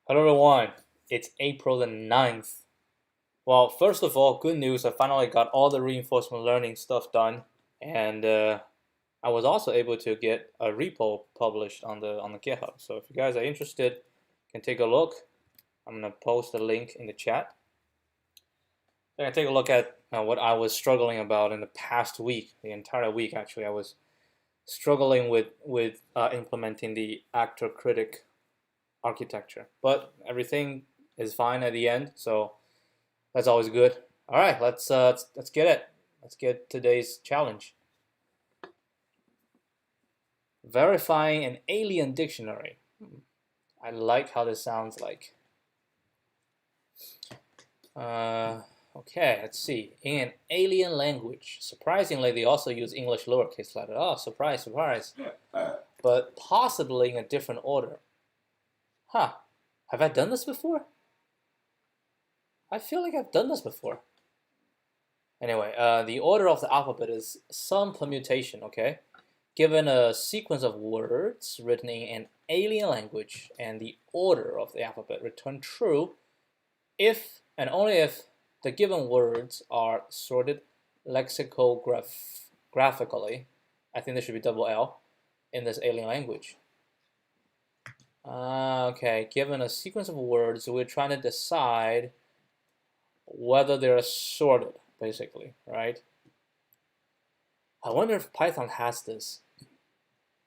Hello everyone, it's April the 9th. Well, first of all, good news, I finally got all the reinforcement learning stuff done, and I was also able to get a repo published on the GitHub. So if you guys are interested, you can take a look. I'm gonna post the link in the chat. You can take a look at what I was struggling about in the past week, the entire week actually. I was struggling with implementing the actor critic architecture, but everything is fine at the end, so that's always good. All right, let's get it. Let's get today's challenge. Verifying an alien dictionary. I like how this sounds like. Okay, let's see. In an alien language, surprisingly, they also use English lowercase letter. Oh, surprise, surprise. But possibly in a different order. Huh? Have I done this before? I feel like I've done this before. Anyway, the order of the alphabet is some permutation, okay? Given a sequence of words written in an alien language and the order of the alphabet, return true if and only if the given words are sorted lexicographically. I think there should be double L in this alien language. Okay, given a sequence of words, we're trying to decide whether they're sorted, basically, right? I wonder if Python has this.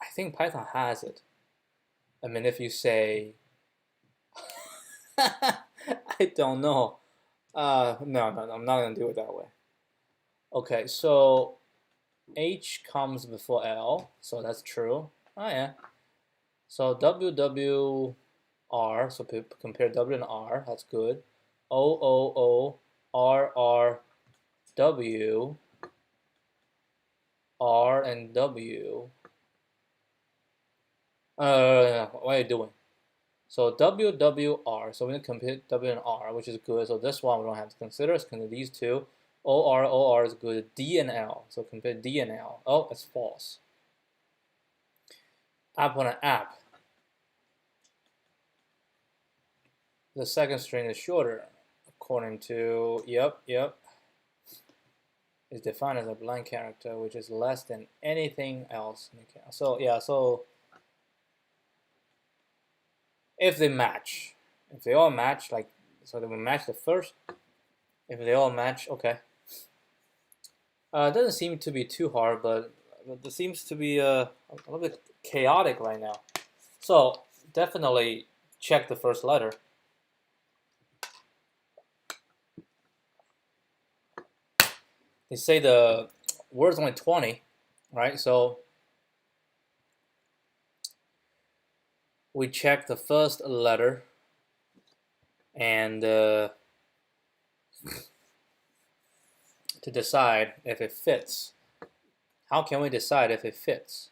I think Python has it. I mean, if you say, I don't know. No, I'm not gonna do it that way. Okay, so H comes before L, so that's true. Oh yeah. So WWR, so compare W and R, that's good. OOO, RR, R and W. What are you doing? So WWR, so we're going to compare W and R, which is good. So this one we don't have to consider. Let's consider these two. OR is good. D and L, so compare D and L. Oh, it's false. App on an app. The second string is shorter, according to, yep. Is defined as a blank character, which is less than anything else. So yeah, so if they match, if they all match, like, so they will match the first. If they all match, okay. It doesn't seem to be too hard, but it seems to be a little bit chaotic right now. So definitely check the first letter. They say the word's only 20, right? So we check the first letter and to decide if it fits. How can we decide if it fits?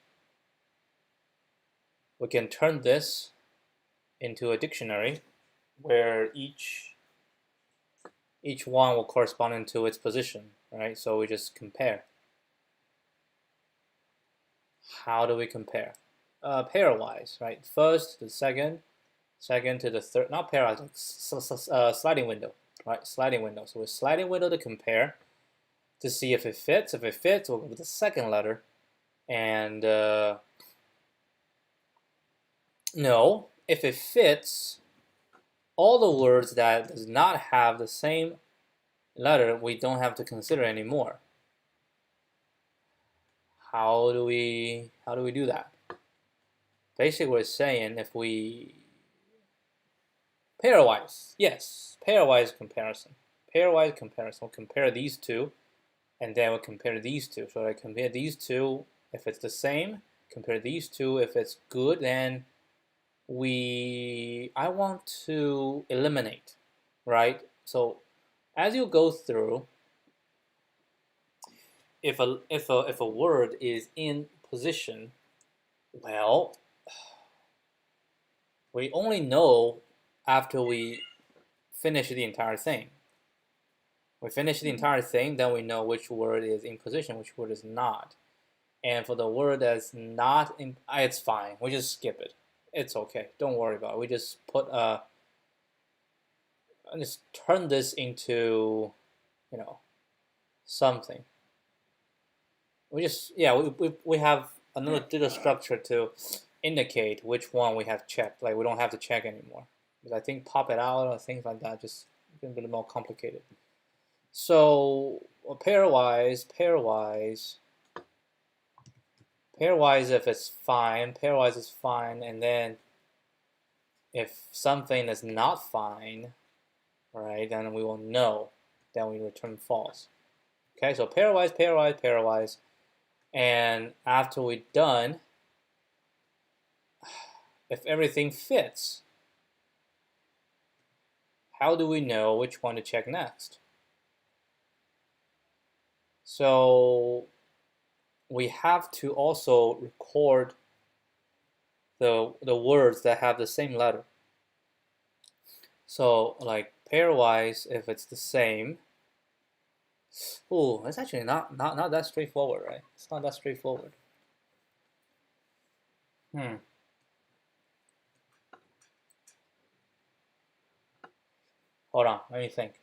We can turn this into a dictionary where each one will correspond to its position, right? So we just compare. How do we compare? Pairwise, right? First to the second, second to the third. Not pairwise, like sliding window, right? Sliding window. So we're sliding window to compare to see if it fits. If it fits, we'll go with the second letter. And no, if it fits, all the words that does not have the same letter, we don't have to consider anymore. How do we do that? Basically, we're saying if we pairwise, yes, pairwise comparison. Pairwise comparison. We'll compare these two, and then we'll compare these two. So I compare these two. If it's the same, compare these two. If it's good, then I want to eliminate, right? So as you go through, if a word is in position, well, we only know after we finish the entire thing. We finish the entire thing, then we know which word is in position, which word is not. And for the word that's not in, it's fine. We just skip it. It's okay. Don't worry about it. We just put a let's turn this into, something. We have another data structure to indicate which one we have checked. Like we don't have to check anymore. Because I think pop it out or things like that just a bit more complicated. So pairwise, if it's fine, pairwise is fine, and then if something is not fine, right, then we will know. Then we return false. Okay, so pairwise, and after we're done, if everything fits, how do we know which one to check next? So we have to also record the words that have the same letter. So like pairwise, if it's the same. Oh, it's actually not that straightforward, right? It's not that straightforward. Hold on, let me think.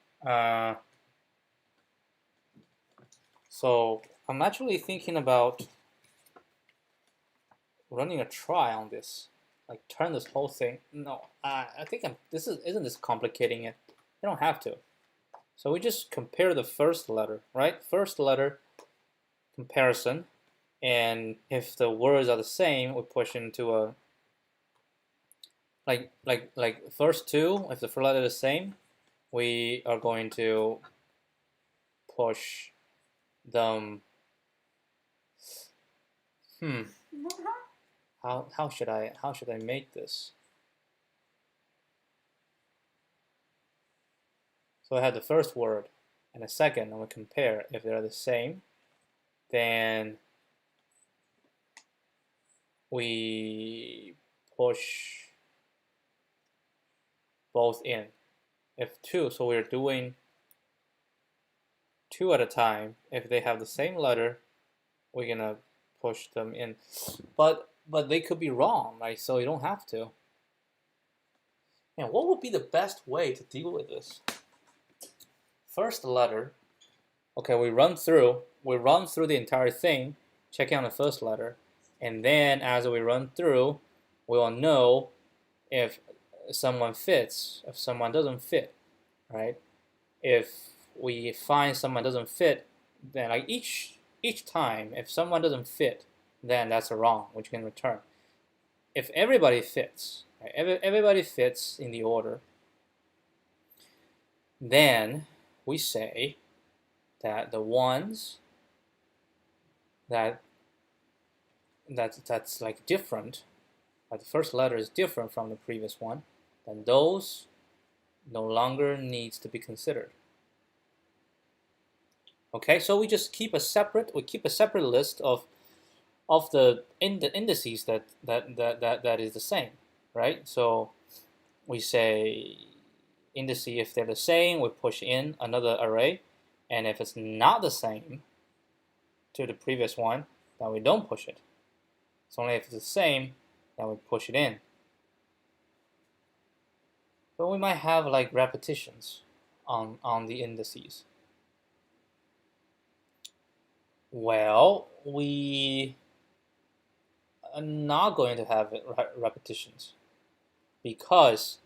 So I'm actually thinking about running a try on this. Like turn this whole thing. No, I think isn't this complicating it? You don't have to. So we just compare the first letter, right? First letter comparison, and if the words are the same, we push into a like first two. If the first letter is the same, we are going to push them. How should I make this? So I have the first word and the second, and we compare. If they're the same, then we push both in. If two, so we're doing two at a time. If they have the same letter, we're gonna push them in. But they could be wrong, right? So you don't have to. And what would be the best way to deal with this? First letter. Okay, we run through the entire thing, checking on the first letter, and then as we run through, we will know if someone fits, if someone doesn't fit, right? If we find someone doesn't fit, then like each time, if someone doesn't fit, then that's a wrong, which can return. If everybody fits, right, everybody fits in the order, then we say that the ones that's like different, like the first letter is different from the previous one, then those no longer needs to be considered. Okay, so we just keep a separate list of the indices that is the same, right? So we say indices, if they're the same, we push in another array, and if it's not the same to the previous one, then we don't push it. It's only if it's the same, then we push it in. So we might have like repetitions on the indices. Well, we are not going to have repetitions because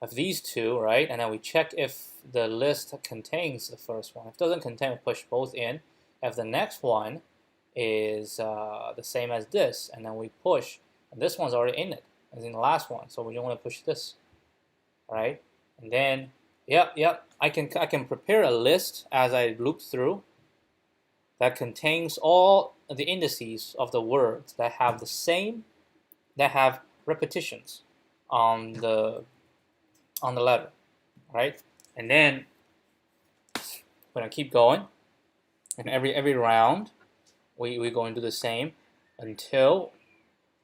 of these two, right? And then we check if the list contains the first one. If it doesn't contain, we push both in. If the next one is the same as this, and then we push, and this one's already in it, as in the last one, so we don't want to push this, right? And then, I can prepare a list as I loop through that contains all the indices of the words that have the same, that have repetitions on the letter, right? And then we're gonna keep going, and every round we're going to do the same until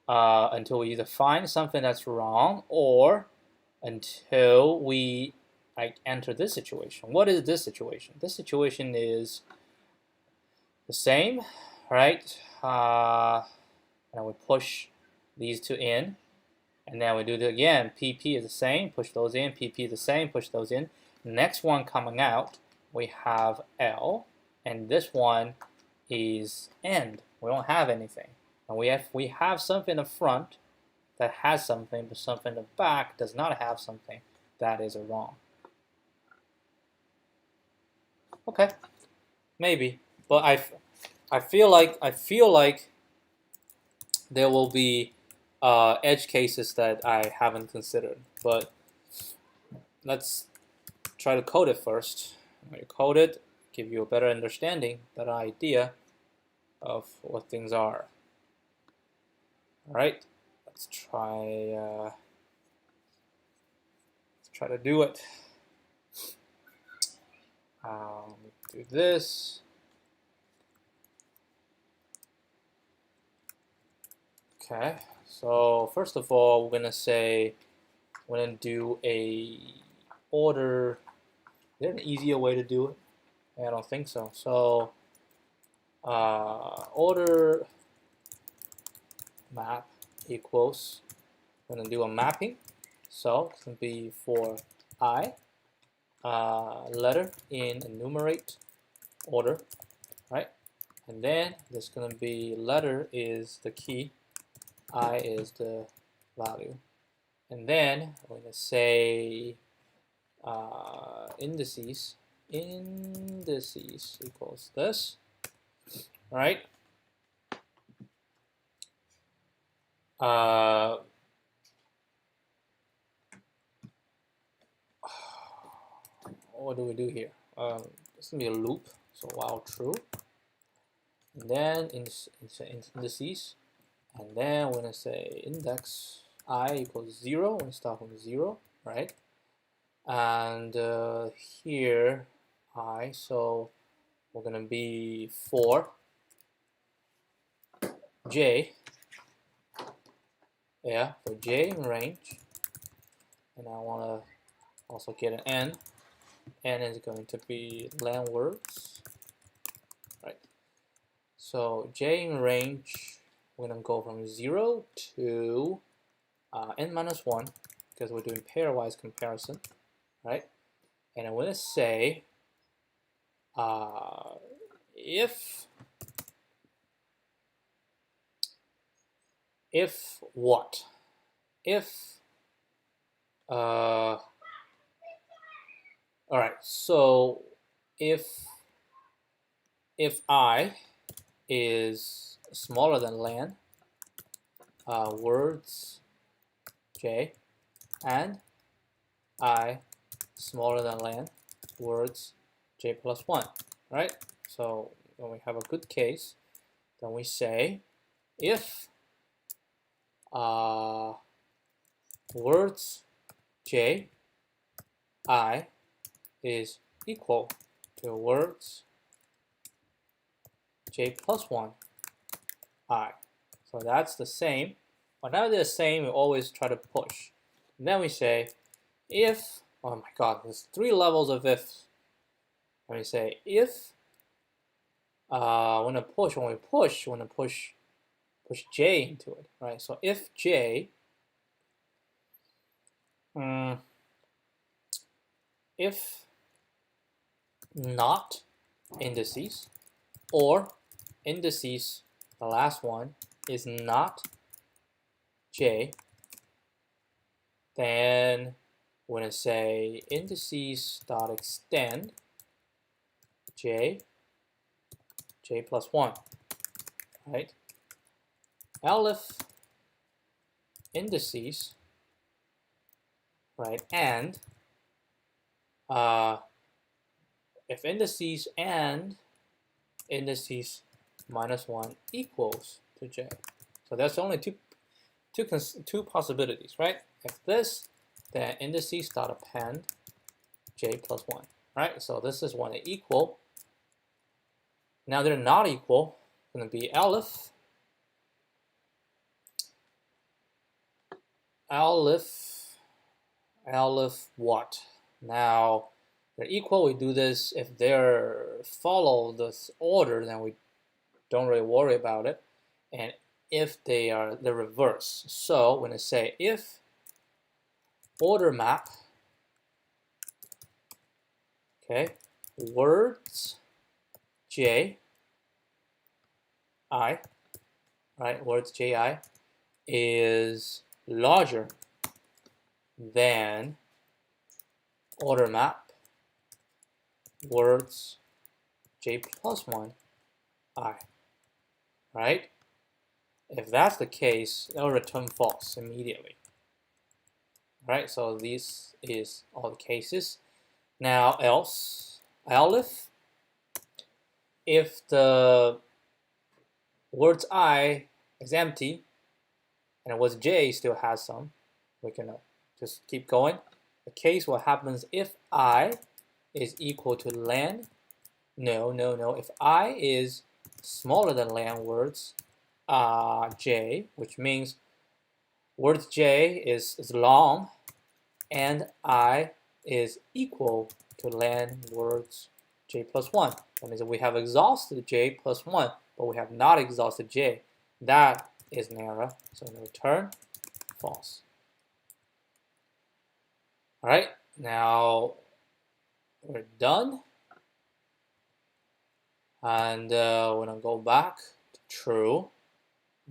we either find something that's wrong or until we enter this situation. What is this situation? This situation is the same, right? And we push these two in, and then we do it again. PP is the same, push those in. PP is the same, push those in. Next one coming out, we have L, and this one is end. We don't have anything. And we have something in the front that has something, but something in the back does not have something. That is wrong. Okay, maybe, but I feel like there will be edge cases that I haven't considered. But let's try to code it first. When you code it, give you a better understanding, better idea of what things are. All right, let's try to do it. Do this. Okay, so first of all, we're gonna do a order. Is there an easier way to do it? I don't think so. So order map equals, we're gonna do a mapping. So it's gonna be for I, letter in enumerate order, right? And then there's gonna be letter is the key, I is the value. And then we're gonna say indices equals this, right? What do we do here? It's gonna be a loop, so while true, and then indices, and then we're gonna say index I equals 0. We're gonna start from 0, right? And here I, so we're gonna be for j, yeah, for j in range, and I wanna also get an n. N is going to be len words, right? So j in range, we're gonna go from 0 to n minus 1, because we're doing pairwise comparison, right? And I'm gonna say if what? If all right, so if I is smaller than len, words j, and I smaller than len, words j plus 1, right? So when we have a good case, then we say if words j I is equal to words j plus 1 I. So that's the same. Whenever they're the same, we always try to push. And then we say if, oh my god, there's 3 levels of ifs. Let me say if when we push j into it, right? So if j, if not indices, or indices, the last one, is not j, then we're going to say indices dot extend j plus 1, right? Elif indices, right, and if indices and indices minus 1 equals to j. So that's only two possibilities, right? If this, then indices dot append j plus 1, right? So this is when they equal. Now they're not equal. It's going to be elif what? Now they're equal. We do this if they're follow this order, then we don't really worry about it. And if they are the reverse, so we're going to say if order map Okay, words J I, right? Words Ji is larger than order map words J plus 1 I, right? If that's the case, it'll return false immediately. Right, so this is all the cases. Now else, if the words I is empty and words J still has some, we can just keep going. The case what happens if I is equal to len, no. If I is smaller than len words J, which means words J is long and I is equal to len words J plus 1. That means that we have exhausted J plus 1, but we have not exhausted J. That is an error, so I'm going to return false. All right, now we're done. And when I go back to true,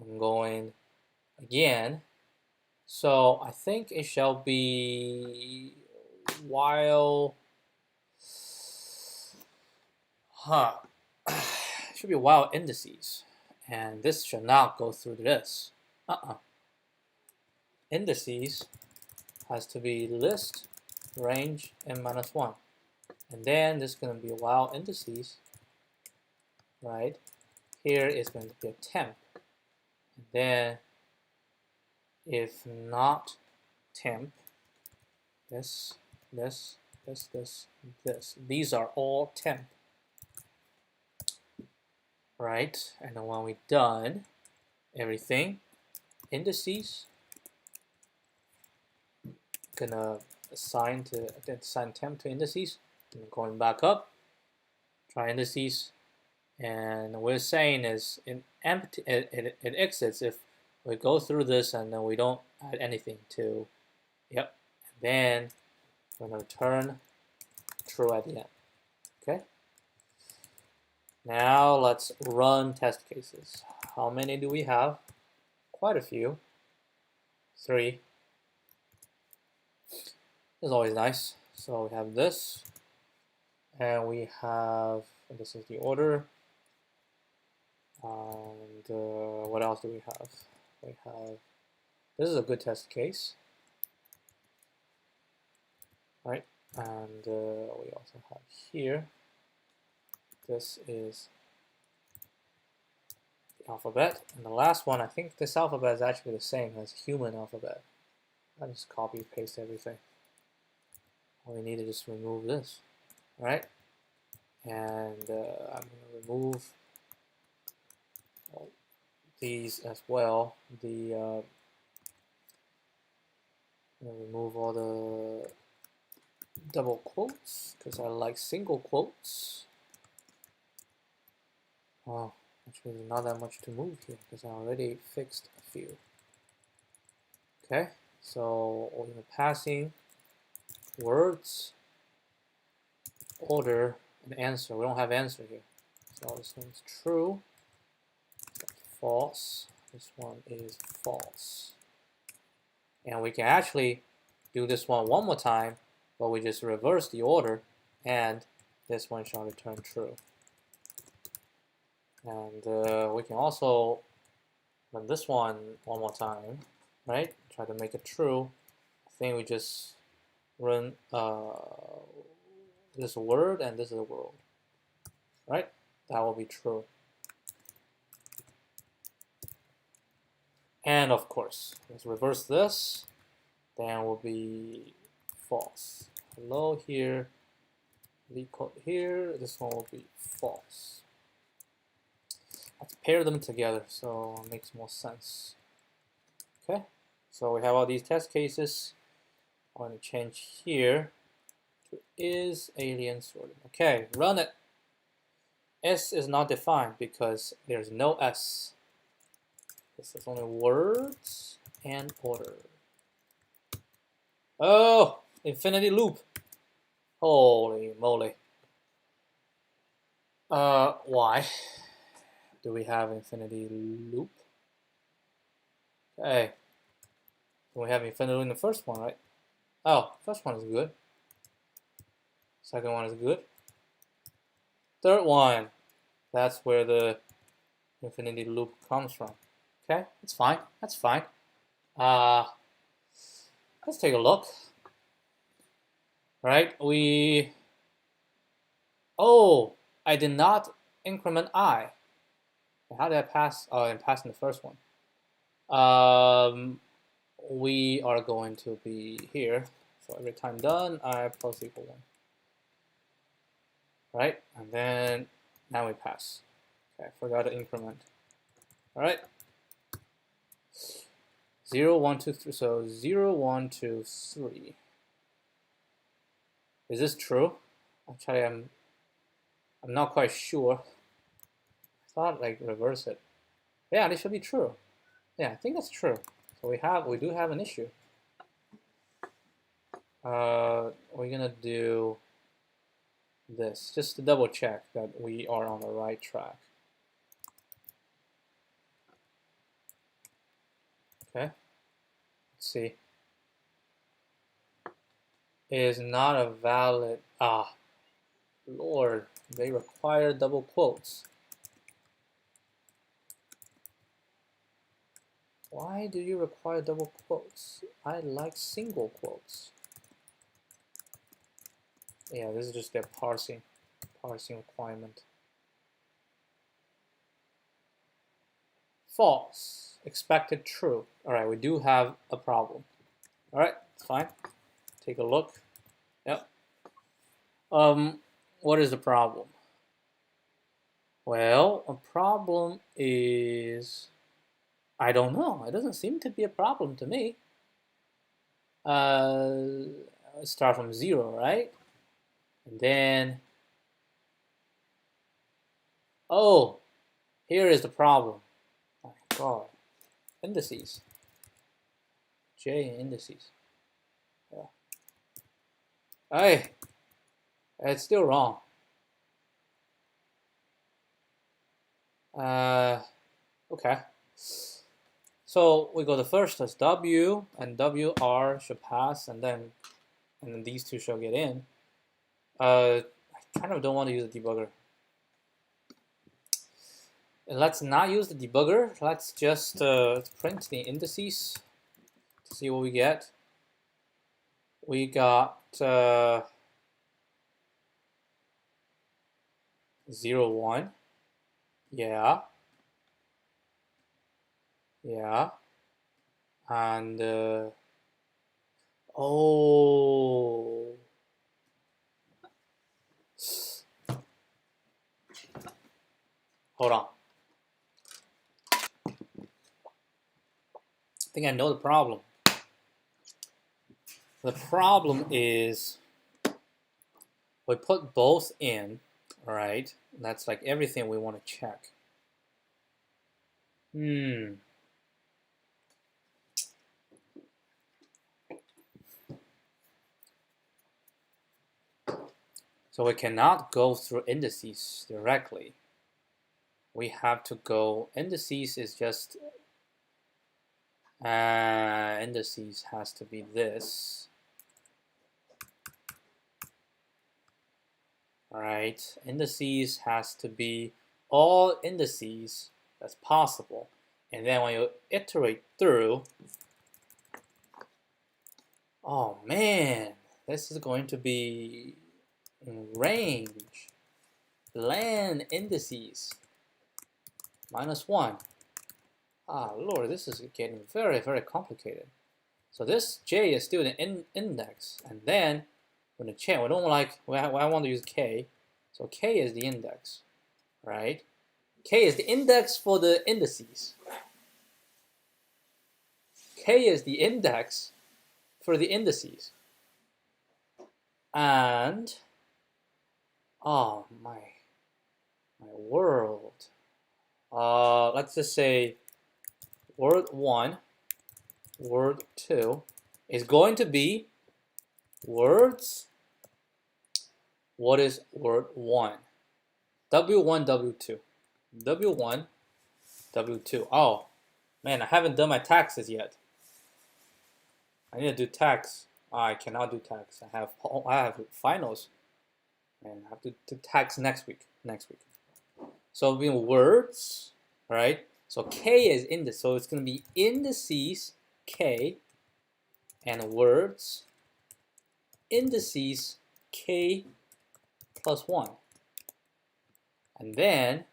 I'm going again. So I think it shall be while, it should be while indices. And this should not go through this. Indices has to be list range n minus 1. And then this is going to be while indices, right? Here is going to be a temp. And then if not temp, this. These are all temp. Right? And then when we're done everything, indices, gonna assign temp to indices. And going back up, try indices, and we're saying is in empty it exits if we go through this and then we don't add anything to, yep. And then we're gonna return true at the end. Okay. Now let's run test cases. How many do we have? Quite a few. 3. It's always nice. So we have this, and we have, this is the order. And what else do we have? We have, this is a good test case, right? And we also have here, this is the alphabet. And the last one, I think this alphabet is actually the same as human alphabet. I just copy paste everything. All we need to just remove this, right? And I'm going to remove these as well. Remove all the double quotes because I like single quotes. Oh, actually, there's not that much to move here because I already fixed a few. Okay, so we're passing words, order, and answer. We don't have answer here. So this one's true. That's false. This one is false. And we can actually do this one more time, but we just reverse the order, and this one shall return true. And we can also run this one more time, right? Try to make it true. I think we just run this word and this is a world, right? That will be true. And of course, let's reverse this. Then will be false. Hello here, LeetCode here. This one will be false. Let's pair them together so it makes more sense. Okay, so we have all these test cases. I'm going to change here to is alien sorted. Okay, run it. S is not defined because there's no S. This is only words and order. Oh, infinity loop. Holy moly. Why do we have infinity loop? Okay. We have infinity in the first one, right? Oh, first one is good. Second one is good. Third one, that's where the infinity loop comes from. Okay, that's fine. That's fine. Let's take a look. Right? Oh, I did not increment I. How did I pass? Oh, I passed in the first one. We are going to be here. So every time done, I plus equal 1. Right? And then now we pass. Okay, I forgot to increment. All right. 0, 1, 2, 3. So 0, 1, 2, 3. Is this true? Actually, I'm not quite sure. I thought like reverse it. Yeah, this should be true. Yeah, I think that's true. So we do have an issue. We're gonna do this just to double check that we are on the right track. Okay. Let's see. Is not a valid. Lord, they require double quotes. Why do you require double quotes? I like single quotes. Yeah, this is just their parsing requirement. False. Expected true. All right, we do have a problem. All right, it's fine. Take a look. Yep. What is the problem? Well, a problem is, I don't know. It doesn't seem to be a problem to me. Start from 0, right? And then, oh, here is the problem. Oh my God, indices. J indices. Yeah. Hey, it's still wrong. Okay. So we go the first as W, and WR should pass, and then these two shall get in. I kind of don't want to use the debugger. Let's not use the debugger. Let's just print the indices to see what we get. We got 0, 1. Yeah. Yeah. And oh. Hold on. I think I know the problem. The problem is we put both in, right? That's like everything we want to check. So we cannot go through indices directly. We have to go, indices is just, indices has to be this. All right, indices has to be all indices that's possible. And then when you iterate through, oh man, this is going to be range, len indices, -1. Lord, this is getting very, very complicated. So this J is still an index, and then when the change, we don't like, I want to use K, so K is the index, right? K is the index for the indices. K is the index for the indices. And, oh my world. Let's just say word 1, word 2 is going to be words. What is word 1? W1, W2. W1, W2. Oh, man, I haven't done my taxes yet. I need to do tax. I cannot do tax. I have finals. And I have to do tax next week. So in words, right? So K is index. So it's going to be indices K and words indices K plus 1. And then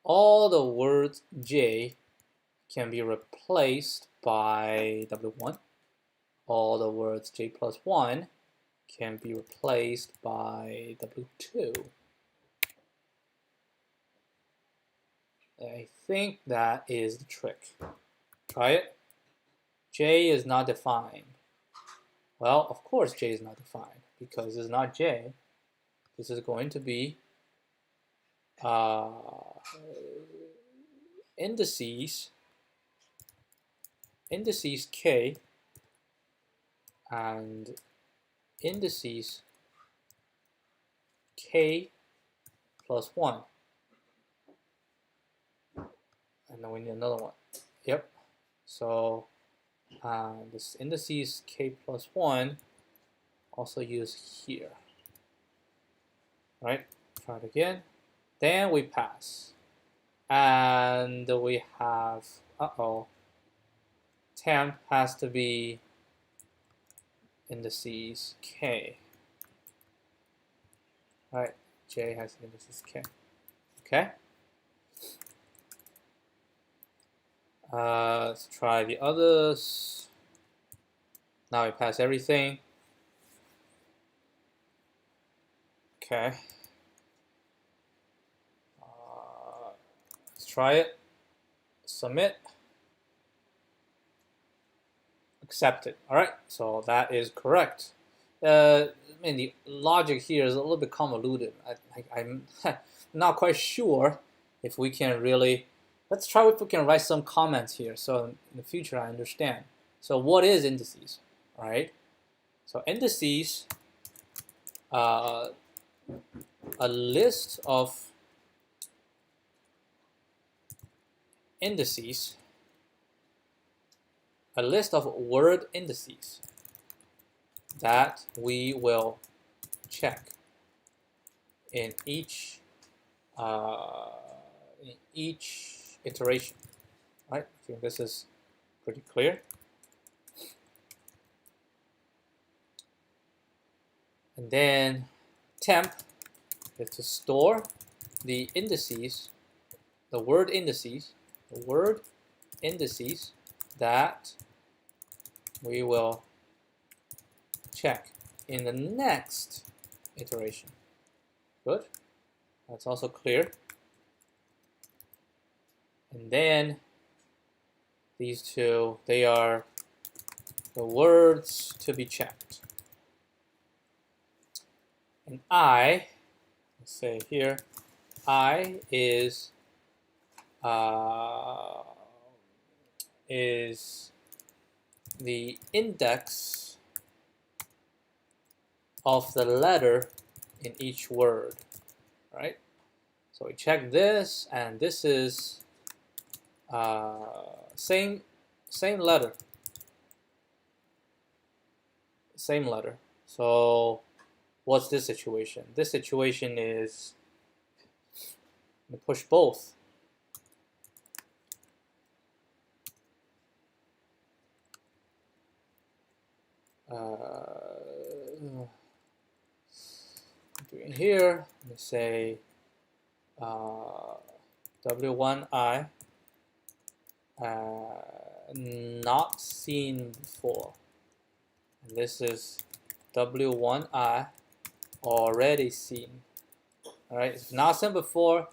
all the words J can be replaced by W1. All the words J plus 1 can be replaced by W2. I think that is the trick. Try it. J is not defined. Well, of course J is not defined because it's not J. This is going to be indices K and indices K plus 1. And then we need another one. Yep. So this indices K plus 1 also use here. All right, try it again. Then we pass. And we have, temp has to be indices K. All right, J has indices K. Okay. Let's try the others. Now we pass everything. Okay. Let's try it. Submit. Accepted. All right. So that is correct. I mean, the logic here is a little bit convoluted. I'm not quite sure if we can really. Let's try if we can write some comments here, so in the future I understand. So what is indices? All right. So indices, a list of indices, a list of word indices that we will check in each iteration. Right? I think this is pretty clear. And then temp is to store the indices, the word indices that we will check in the next iteration. Good. That's also clear. And then these two, they are the words to be checked. And I, let's say here, I is the index of the letter in each word, right? So we check this, and this is same letter. So what's this situation? This situation is we push both. Doing here, let me say W1I not seen before. And this is W1I already seen. All right, if not seen before,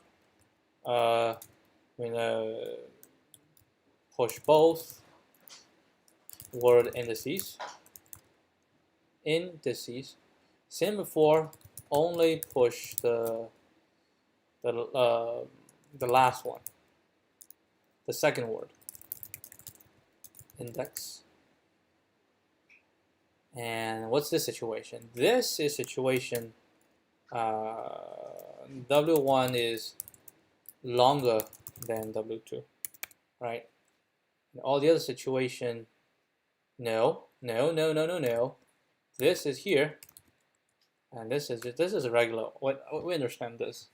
we're gonna push both word indices. Seen before, only push the last one, the second word, index. And what's this situation? This is situation W1 is longer than W2, right? In all the other situation, no. This is here, and this is a regular. We understand this,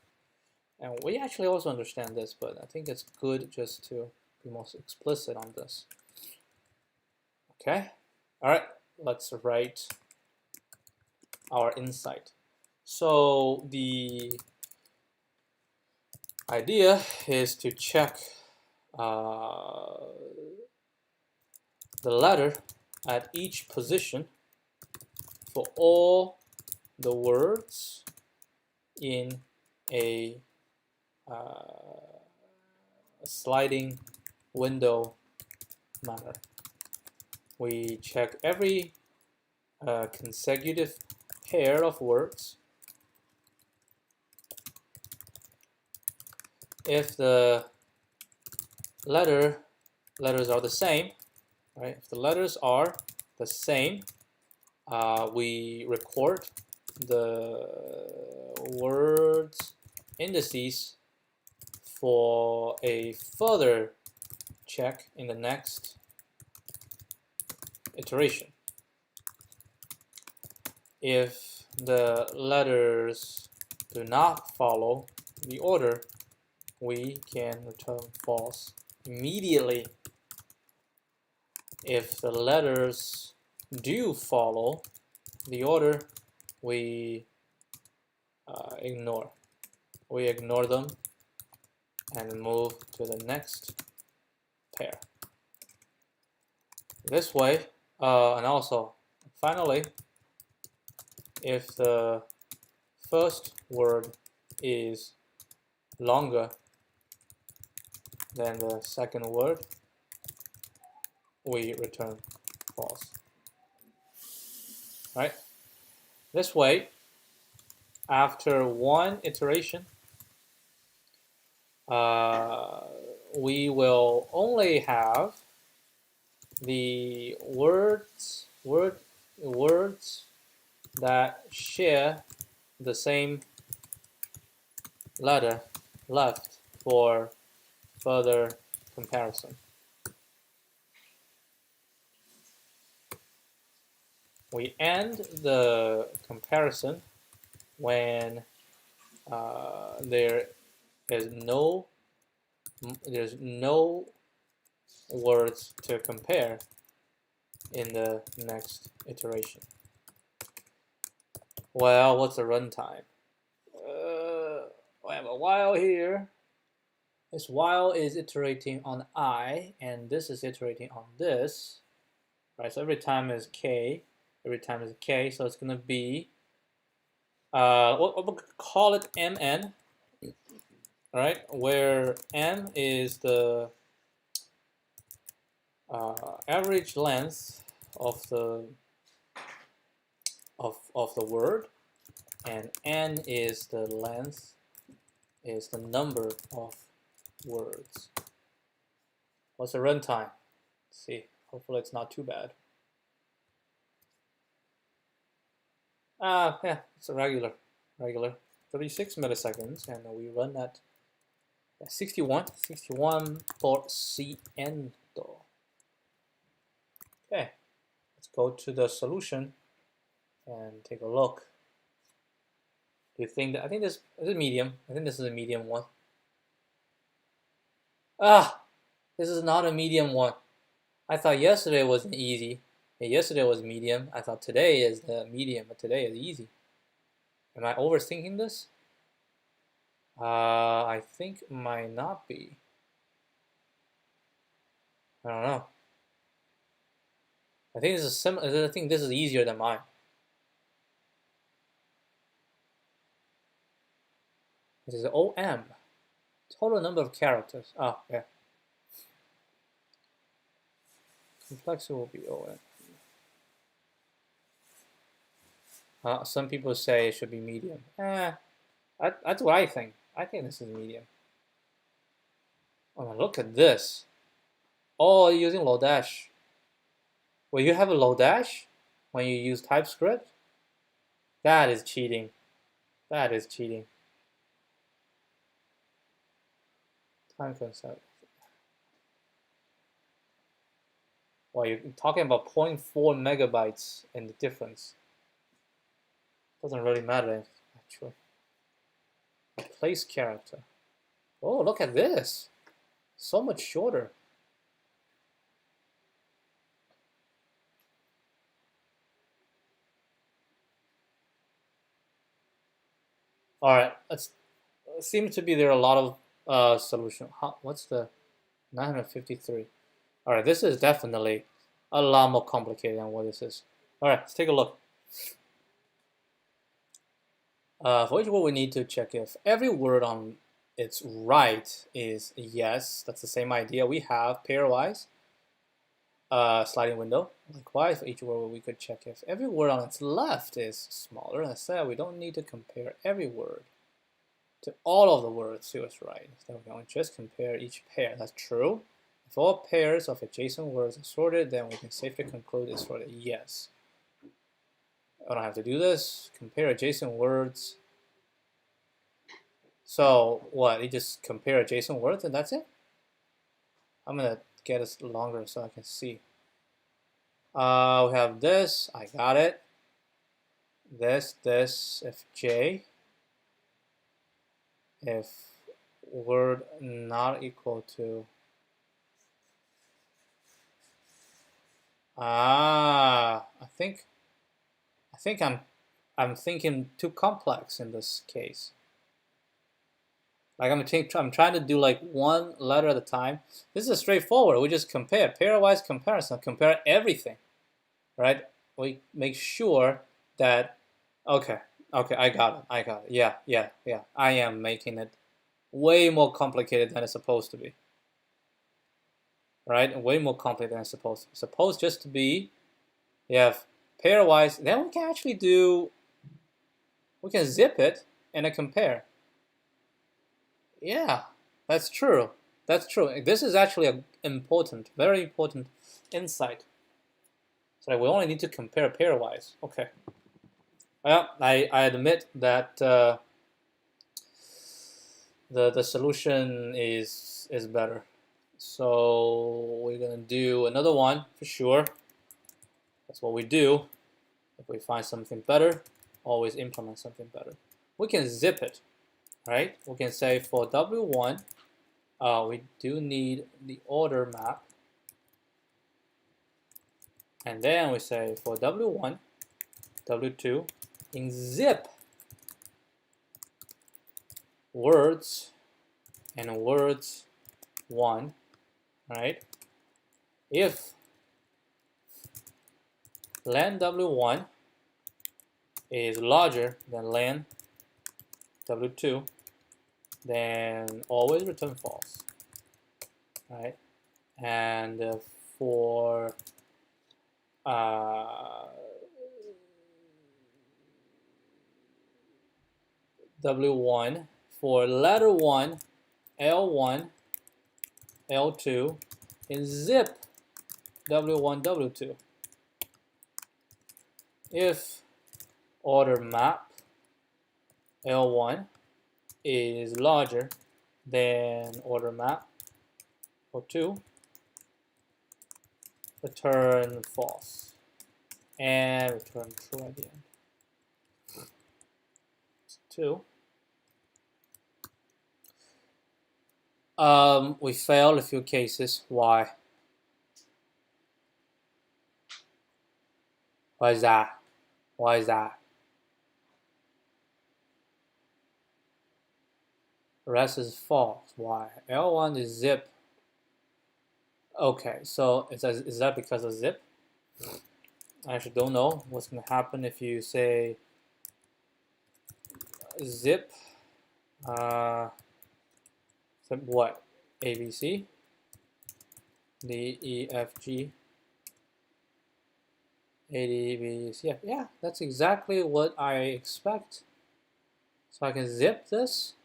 and we actually also understand this, but I think it's good just to be more explicit on this. Okay, all right. Let's write our insight. So the idea is to check the letter at each position for all the words in a sliding window manner. We check every consecutive pair of words. If the letters are the same, right? If the letters are the same, we record the words indices for a further check in the next iteration. If the letters do not follow the order, we can return false immediately. If the letters do follow the order, we ignore. We ignore them and move to the next pair. This way, and also, finally, if the first word is longer than the second word, we return false. Right? This way, after one iteration, we will only have the words that share the same letter left for further comparison. We end the comparison when there's no words to compare in the next iteration. Well, what's the runtime? I have a while here. This while is iterating on I, and this is iterating on this. Right, so every time is k. Every time is k, so it's gonna be we'll call it mn. All right, where m is the average length of the word, and n is the length, is the number of words. What's the runtime? Let's see. Hopefully it's not too bad. Yeah, it's a regular 36 milliseconds, and we run at 61% Okay, let's go to the solution and take a look. Do you think that, I think this is a medium. I think this is a medium one. This is not a medium one. I thought yesterday was an easy. Yesterday was medium. I thought today is the medium, but today is easy. Am I overthinking this? I think it might not be. I don't know. I think this is I think this is easier than mine. This is OM. Total number of characters. Oh, yeah. Complexity will be OM. Some people say it should be medium. That's what I think. I think this is medium. Oh, look at this. Oh, you're using Lodash. Will you have a Lodash when you use TypeScript? That is cheating. That is cheating. Time concept. Well, you're talking about 0.4 megabytes and the difference. Doesn't really matter, actually. Place character. Oh, look at this. So much shorter. All right, it seems to be there are a lot of solution. What's the 953? All right, this is definitely a lot more complicated than what this is. All right, let's take a look. For each word, we need to check if every word on its right is yes. That's the same idea we have pairwise. Sliding window. Likewise, for each word, we could check if every word on its left is smaller. And I said we don't need to compare every word to all of the words to its right. So we can just compare each pair. That's true. If all pairs of adjacent words are sorted, then we can safely conclude it's sorted yes. I don't have to do this. Compare adjacent words. So what? You just compare adjacent words and that's it? I'm going to get it longer so I can see. We have this. I got it. This, if J, if word not equal to I think I'm thinking too complex in this case. Like I'm trying to do like one letter at a time. This is straightforward. We just compare pairwise comparison, compare everything, right? We make sure that okay, I got it. Yeah. I am making it way more complicated than it's supposed to be. Right? Way more complicated than it's supposed to be. Supposed just to be, you have pairwise, then we can actually we can zip it and then compare. Yeah, that's true. That's true. This is actually an important, very important insight. So we only need to compare pairwise. Okay. Well, I admit that the solution is better. So we're gonna do another one for sure. That's what we do. If we find something better, always implement something better. We can zip it, right? We can say for W1, we do need the order map. And then we say for W1, W2, in zip words and words 1, right? If len W1 is larger than len W2, then always return false, right? And for W1, for letter 1, L1, L2, in zip W1, W2. If order map L1 is larger than order map L2, return false and return true at the end. 2. We failed a few cases. Why? Why is that? Why is that? The rest is false. Why? L1 is zip. Okay, so is that because of zip? I actually don't know what's going to happen if you say zip. Zip what? A, B, C, D, E, F, G, A, D, B, C, F. Yeah, that's exactly what I expect. So I can zip this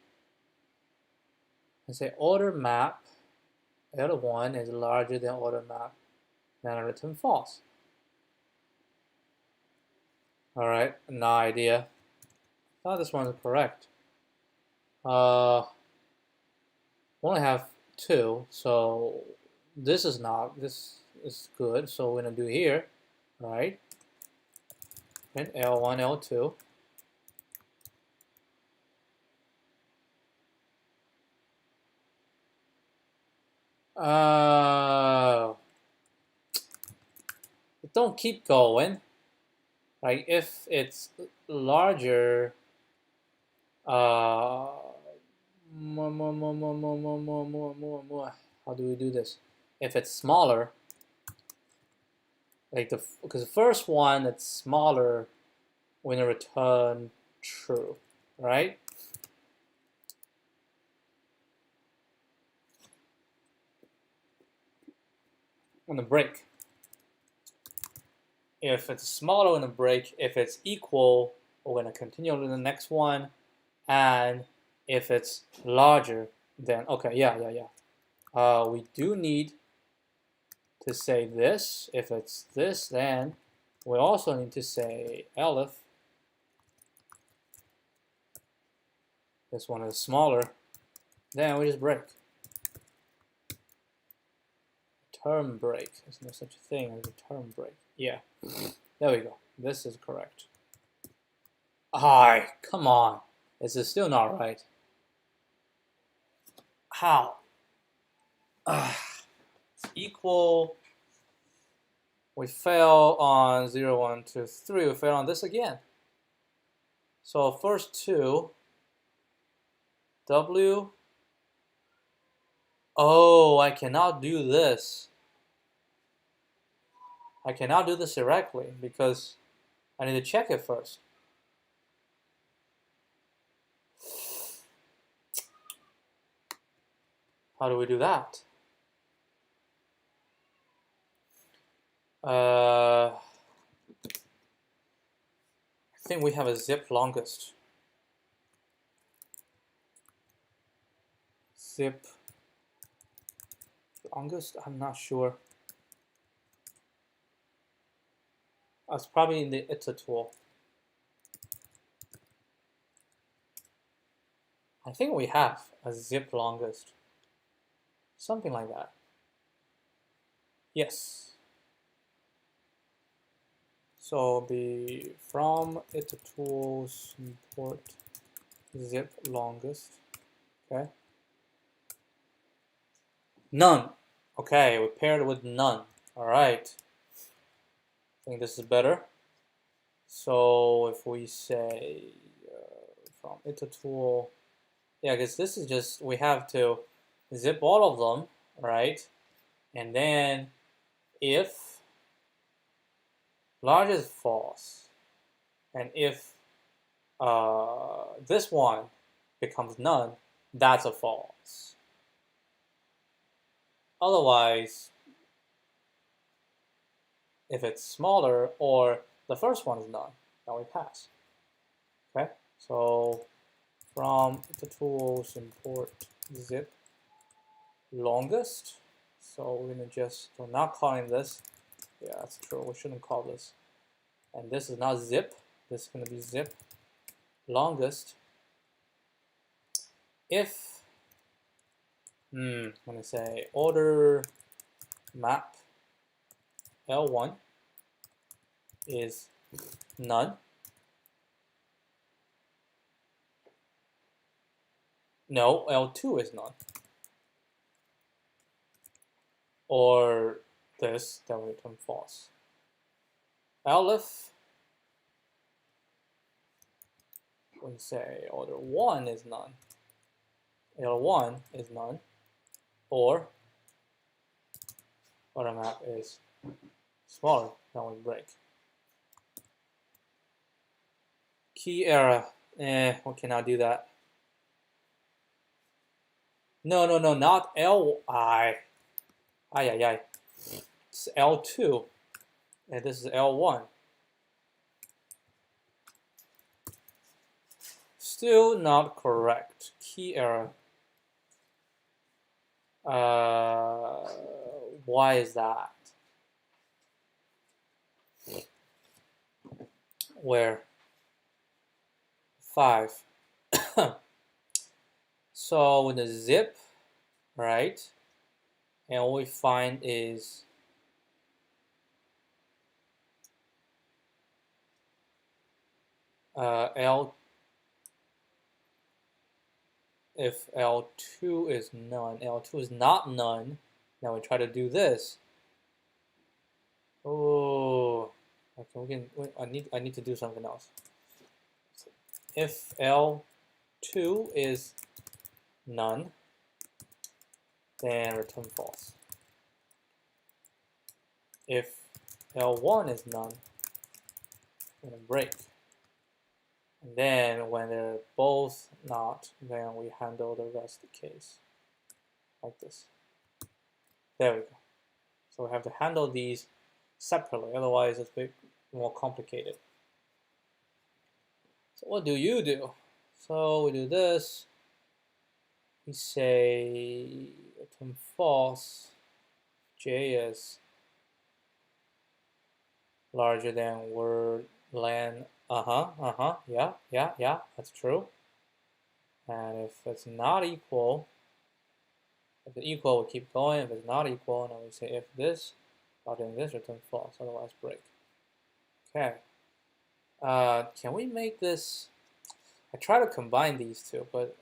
and say order map L1 is larger than order map, then I return false. All right, no idea. I thought this one is correct. We only have 2. So this is good. So we're gonna do here, right? And L1, L2. Don't keep going. Like if it's larger, how do we do this? If it's smaller, like because the first one that's smaller, we're gonna return true, right? On the break. If it's smaller in the break, if it's equal, we're gonna continue to the next one, and if it's larger, then okay, yeah. We do need to say this. If it's this, then we also need to say elif. This one is smaller. Then we just break. Term break. There's no such thing as a term break. Yeah. There we go. This is correct. Come on. This is still not right. How? Equal. We fail on 0, 1, 2, 3. We fail on this again. So first two. W. Oh, I cannot do this. I cannot do this directly because I need to check it first. How do we do that? I think we have a zip longest. Zip longest? I'm not sure. It's probably in the iter tool. I think we have a zip longest. Something like that. Yes. So the from iter tools import zip longest. Okay. None. Okay, we paired it with none. All right. I think this is better. So if we say from iter tool, yeah, because this is just, we have to zip all of them, right? And then if large is false, and if this one becomes none, that's a false. Otherwise, if it's smaller or the first one is none, then we pass. Okay, so from the tools import zip longest. So we're gonna just, we're not calling this. Yeah, that's true. We shouldn't call this. And this is not zip. This is gonna be zip longest. If I'm gonna say order map L1 is none. No, L2 is none. Or this, then we return false. Elif, we say order 1 is none. L1 is none. Or order map is smaller, then we break. Key error. We cannot do that. No, not Li. It's L2. And this is L1. Still not correct. Key error. Why is that? Where? 5. So with the zip, right? And what we find is L, if L2 is none, L2 is not none. Now we try to do this. Oh, okay, wait, I need to do something else. So if L2 is none, then return false. If L1 is none, then break. And then when they're both not, then we handle the rest of the case like this. There we go. So we have to handle these separately, otherwise it's a bit more complicated. So what do you do? So we do this. We say return false. J is larger than word len. Yeah, that's true. And if it's not equal, if it's equal, we keep going. If it's not equal, then we say if this larger than this, return false. Otherwise, break. Okay. Can we make this? I try to combine these two, but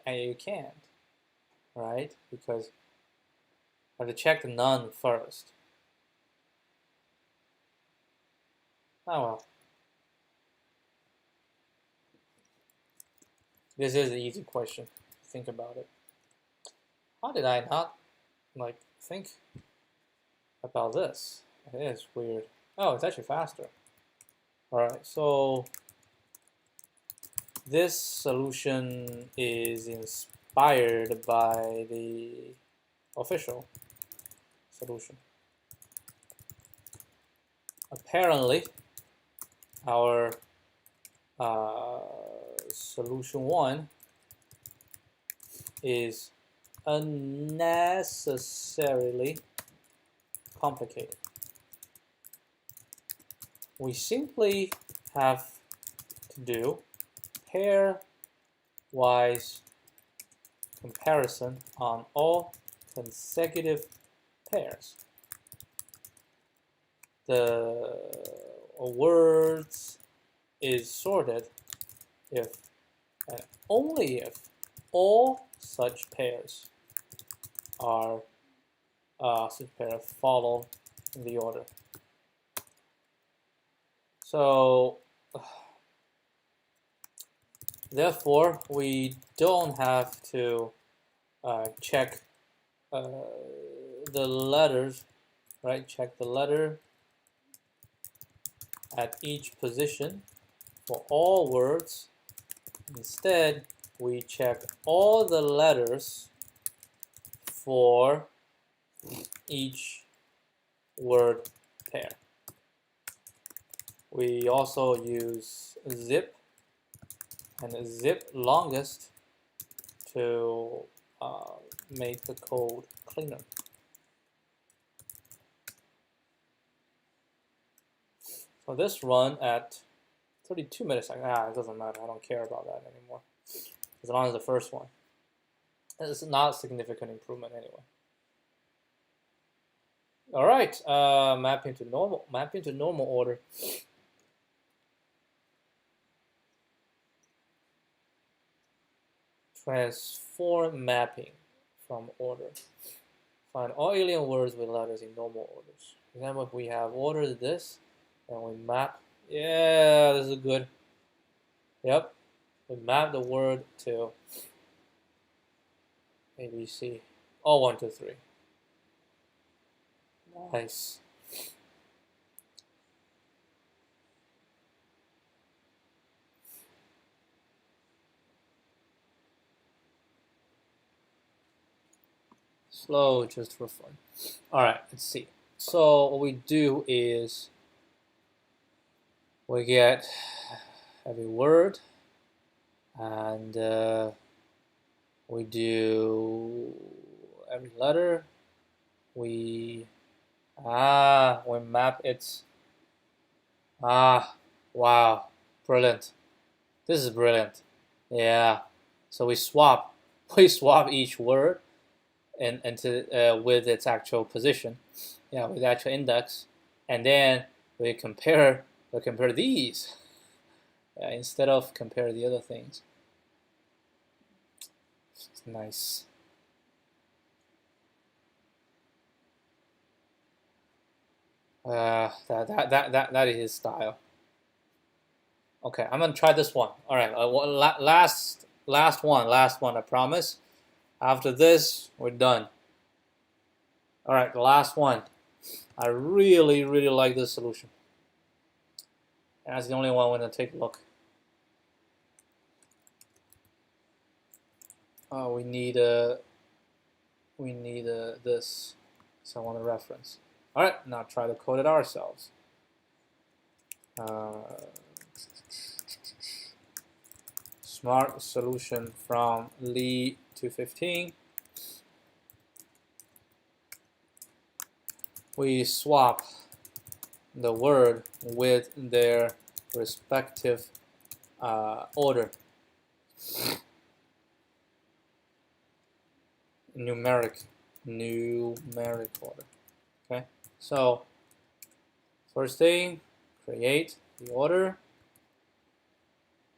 you can't, right? Because I have to check the none first. Oh well. This is an easy question. Think about it. How did I not think about this? It is weird. Oh, it's actually faster. All right, so this solution is inspired by the official solution. Apparently, our solution 1 is unnecessarily complicated. We simply have to do pairwise comparison on all consecutive pairs. The words is sorted if and only if all such pairs are follow in the order. So therefore, we don't have to check the letters, right? Check the letter at each position for all words. Instead, we check all the letters for each word pair. We also use zip and zip longest to make the code cleaner. So this run at 32 milliseconds. It doesn't matter. I don't care about that anymore. As long as the first one. It's not a significant improvement anyway. All right, mapping to normal order. Transform mapping from order. Find all alien words with letters in normal orders. For example, if we have ordered this, and we map. Yeah, this is good. Yep, we map the word to ABC. All 1, 2, 3. Nice. Slow just for fun. All right, let's see. So what we do is we get every word and we do every letter. We map its. Wow, brilliant. This is brilliant. Yeah. So we swap each word with its actual position, yeah, with the actual index, and then we compare these instead of compare the other things. It's nice. That is his style. Okay, I'm gonna try this one. All right, last one. I promise. After this, we're done. All right, the last one. I really like this solution. And that's the only one I'm gonna take a look. Oh, we need this. So I want a reference. All right, now try to code it ourselves. Smart solution from Lee 215. We swap the word with their respective order. Numeric order. Okay, so first thing, create the order.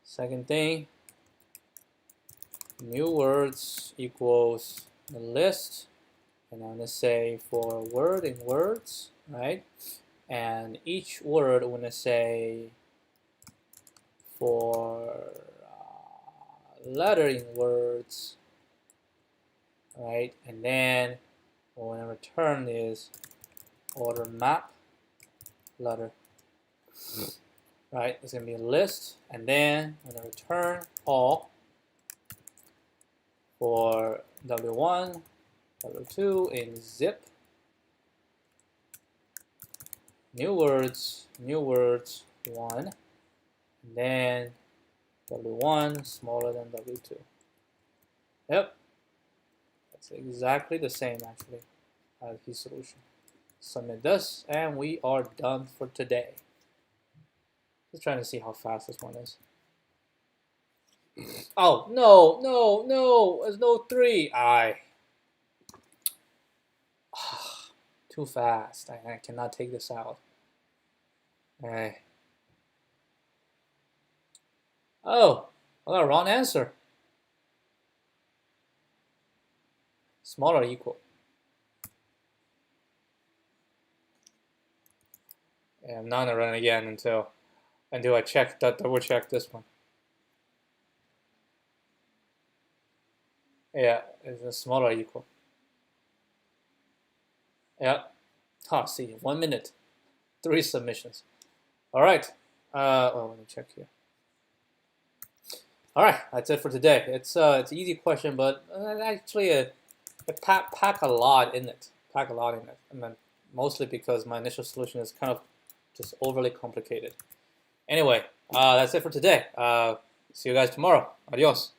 Second thing, new words equals the list, and I'm gonna say for word in words, right? And each word I'm gonna say for letter in words, right? And then what I'm gonna return is order map letter, right? It's gonna be a list, and then I'm gonna return all for W1, W2 in zip, new words 1, and then W1 smaller than W2. Yep, that's exactly the same actually as his solution. Submit this, and we are done for today. Just trying to see how fast this one is. Oh, no, there's no 3. Too fast. I cannot take this out. Oh, I got a wrong answer. Smaller or equal. Yeah, I'm not gonna run it again until I double check this one. Yeah, is it smaller or equal? Yeah. See, 1 minute, 3 submissions. All right. Let me check here. All right, that's it for today. It's an easy question, but actually it pack a lot in it. I mean, mostly because my initial solution is kind of just overly complicated. Anyway, that's it for today. See you guys tomorrow. Adios.